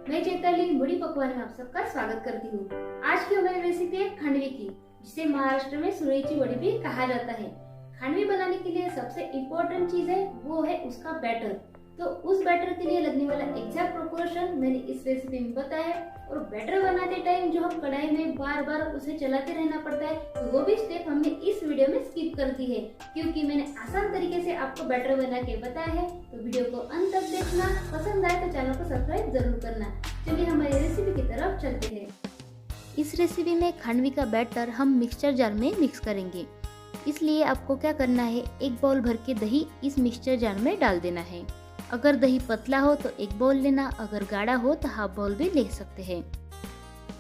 मैं चैताली मुड़ी पकवान में आप सबका स्वागत करती हूँ। आज की हमारी रेसिपी है खांडवी की, जिसे महाराष्ट्र में सुरईची वड़ी भी कहा जाता है। खांडवी बनाने के लिए सबसे इम्पोर्टेंट चीज है वो है उसका बैटर। तो उस बैटर के लिए लगने वाला एग्जैक्ट प्रोपोर्शन मैंने इस रेसिपी में बताया है। और बैटर बनाते टाइम जो हम कढ़ाई में बार बार उसे चलाते रहना पड़ता है, तो वो भी स्टेप हमने इस वीडियो में स्किप कर दी है, क्योंकि मैंने आसान तरीके से आपको बैटर बना के बताया है। तो वीडियो को अंत तक देखना, पसंद आए तो चैनल को सब्सक्राइब जरूर करना। चलिए हमारी रेसिपी की तरफ चलते हैं। इस रेसिपी में खांडवी का बैटर हम मिक्सचर जार में मिक्स करेंगे, इसलिए आपको क्या करना है, एक बाउल भर के दही इस मिक्सचर जार में डाल देना है। अगर दही पतला हो तो एक बाउल लेना, अगर गाढ़ा हो तो हाफ बाउल भी ले सकते हैं।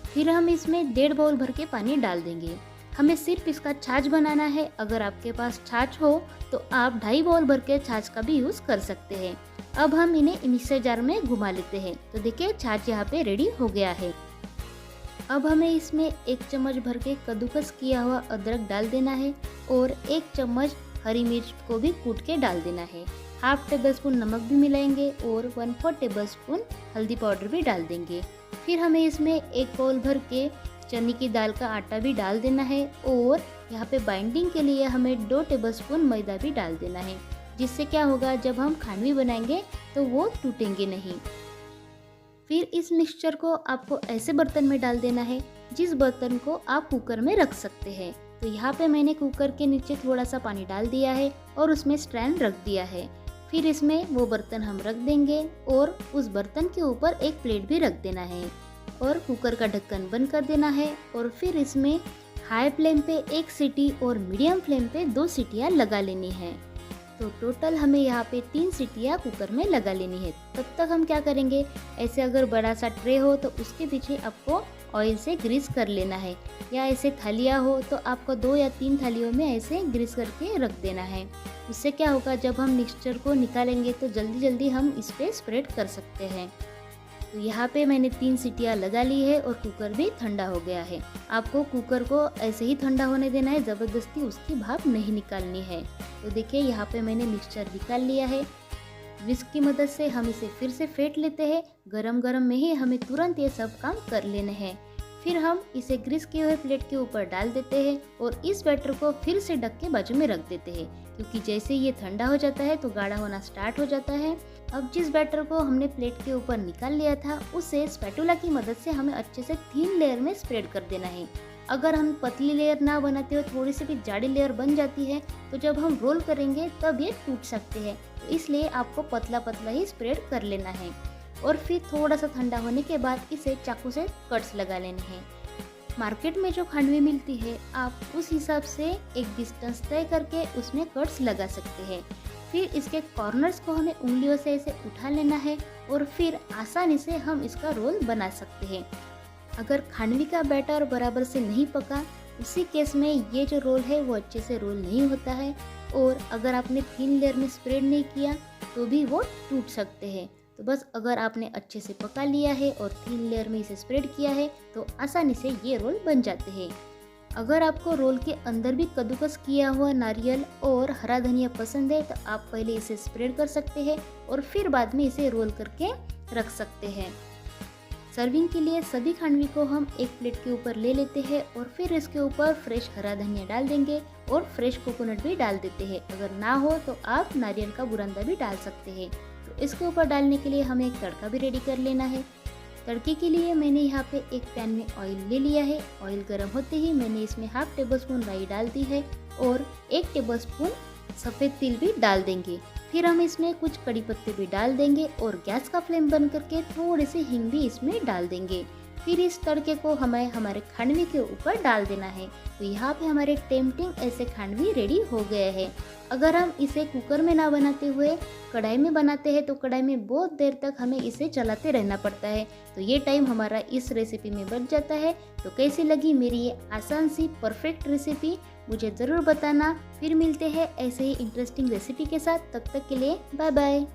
फिर हम इसमें 1.5 बाउल भर के पानी डाल देंगे। हमें सिर्फ इसका छाछ बनाना है। अगर आपके पास छाछ हो तो आप 2.5 बाउल भर के छाछ का भी यूज कर सकते हैं। अब हम इन्हें मिक्सर जार में घुमा लेते हैं। तो देखिए छाछ यहाँ पे रेडी हो गया है। अब हमें इसमें 1 चम्मच भर के कद्दूकस किया हुआ अदरक डाल देना है और 1 चम्मच हरी मिर्च को भी कूट के डाल देना है। हाफ टेबल स्पून नमक भी मिलाएंगे और 1/4 टेबल स्पून हल्दी पाउडर भी डाल देंगे। फिर हमें इसमें 1 बाउल भर के चने की दाल का आटा भी डाल देना है और यहाँ पे बाइंडिंग के लिए हमें 2 टेबल स्पून मैदा भी डाल देना है, जिससे क्या होगा, जब हम खांडवी बनाएंगे तो वो टूटेंगे नहीं। फिर इस मिक्सचर को आपको ऐसे बर्तन में डाल देना है जिस बर्तन को आप कुकर में रख सकते हैं। तो यहाँ पे मैंने कुकर के नीचे थोड़ा सा पानी डाल दिया है और उसमें स्टैंड रख दिया है। फिर इसमें वो बर्तन हम रख देंगे और उस बर्तन के ऊपर एक प्लेट भी रख देना है और कुकर का ढक्कन बंद कर देना है। और फिर इसमें हाई फ्लेम पे 1 सीटी और मीडियम फ्लेम पे 2 सीटियाँ लगा लेनी है। तो टोटल हमें यहाँ पे 3 सीटियाँ कुकर में लगा लेनी है। तब तक हम क्या करेंगे, ऐसे अगर बड़ा सा ट्रे हो तो उसके पीछे आपको ऑयल से ग्रीस कर लेना है, या ऐसे थालियाँ हो तो आपको 2 या 3 थालियों में ऐसे ग्रीस करके रख देना है। उससे क्या होगा, जब हम मिक्सचर को निकालेंगे तो जल्दी जल्दी हम इस पे स्प्रेड कर सकते हैं। तो यहाँ पे मैंने 3 सीटियाँ लगा ली है और कुकर भी ठंडा हो गया है। आपको कुकर को ऐसे ही ठंडा होने देना है, ज़बरदस्ती उसकी भाप नहीं निकालनी है। तो देखिए यहाँ पे मैंने मिक्सचर निकाल लिया है। विस्क की मदद से हम इसे फिर से फेंट लेते हैं। गरम गरम में ही हमें तुरंत ये सब काम कर लेने हैं। फिर हम इसे ग्रीस किए हुए प्लेट के ऊपर डाल देते हैं और इस बैटर को फिर से ढक के बाजू में रख देते हैं, क्योंकि जैसे ये ठंडा हो जाता है तो गाढ़ा होना स्टार्ट हो जाता है। अब जिस बैटर को हमने प्लेट के ऊपर निकाल लिया था, उसे स्पैटुला की मदद से हमें अच्छे से थिन लेयर में स्प्रेड कर देना है। अगर हम पतली लेयर ना बनाते हो, थोड़ी सी भी जाड़ी लेयर बन जाती है, तो जब हम रोल करेंगे तब ये टूट सकते हैं। तो इसलिए आपको पतला पतला ही स्प्रेड कर लेना है। और फिर थोड़ा सा ठंडा होने के बाद इसे चाकू से कट्स लगा लेने हैं। मार्केट में जो खांडवी मिलती है, आप उस हिसाब से एक डिस्टेंस तय करके उसमें कट्स लगा सकते हैं। फिर इसके कॉर्नर्स को हमें उंगलियों से ऐसे उठा लेना है और फिर आसानी से हम इसका रोल बना सकते हैं। अगर खांडवी का बैटर बराबर से नहीं पका, उसी केस में ये जो रोल है वो अच्छे से रोल नहीं होता है, और अगर आपने थिन लेयर में स्प्रेड नहीं किया तो भी वो टूट सकते हैं। तो बस अगर आपने अच्छे से पका लिया है और थिन लेयर में इसे स्प्रेड किया है तो आसानी से ये रोल बन जाते हैं। अगर आपको रोल के अंदर भी कद्दूकस किया हुआ नारियल और हरा धनिया पसंद है तो आप पहले इसे स्प्रेड कर सकते हैं और फिर बाद में इसे रोल करके रख सकते हैं। सर्विंग के लिए सभी खांडवी को हम एक प्लेट के ऊपर ले लेते हैं और फिर इसके ऊपर फ्रेश हरा धनिया डाल देंगे और फ्रेश कोकोनट भी डाल देते हैं। अगर ना हो तो आप नारियल का बुरांदा भी डाल सकते हैं। तो इसके ऊपर डालने के लिए हमें एक तड़का भी रेडी कर लेना है। तड़के के लिए मैंने यहाँ पे एक पैन में ऑयल ले लिया है। ऑयल गर्म होते ही मैंने इसमें हाफ टेबल स्पून राई डाल दी है और 1 टेबल स्पून सफ़ेद तिल भी डाल देंगे। फिर हम इसमें कुछ कड़ी पत्ते भी डाल देंगे और गैस का फ्लेम बंद करके थोड़ी सी हींग भी इसमें डाल देंगे। फिर इस तड़के को हमें हमारे खांडवी के ऊपर डाल देना है। तो यहाँ पे हमारे टेम्पटिंग ऐसे खांडवी रेडी हो गए हैं। अगर हम इसे कुकर में ना बनाते हुए कढ़ाई में बनाते हैं तो कढ़ाई में बहुत देर तक हमें इसे चलाते रहना पड़ता है, तो ये टाइम हमारा इस रेसिपी में बच जाता है। तो कैसी लगी मेरी ये आसान सी परफेक्ट रेसिपी, मुझे ज़रूर बताना। फिर मिलते हैं ऐसे ही इंटरेस्टिंग रेसिपी के साथ। तब तक के लिए बाय बाय।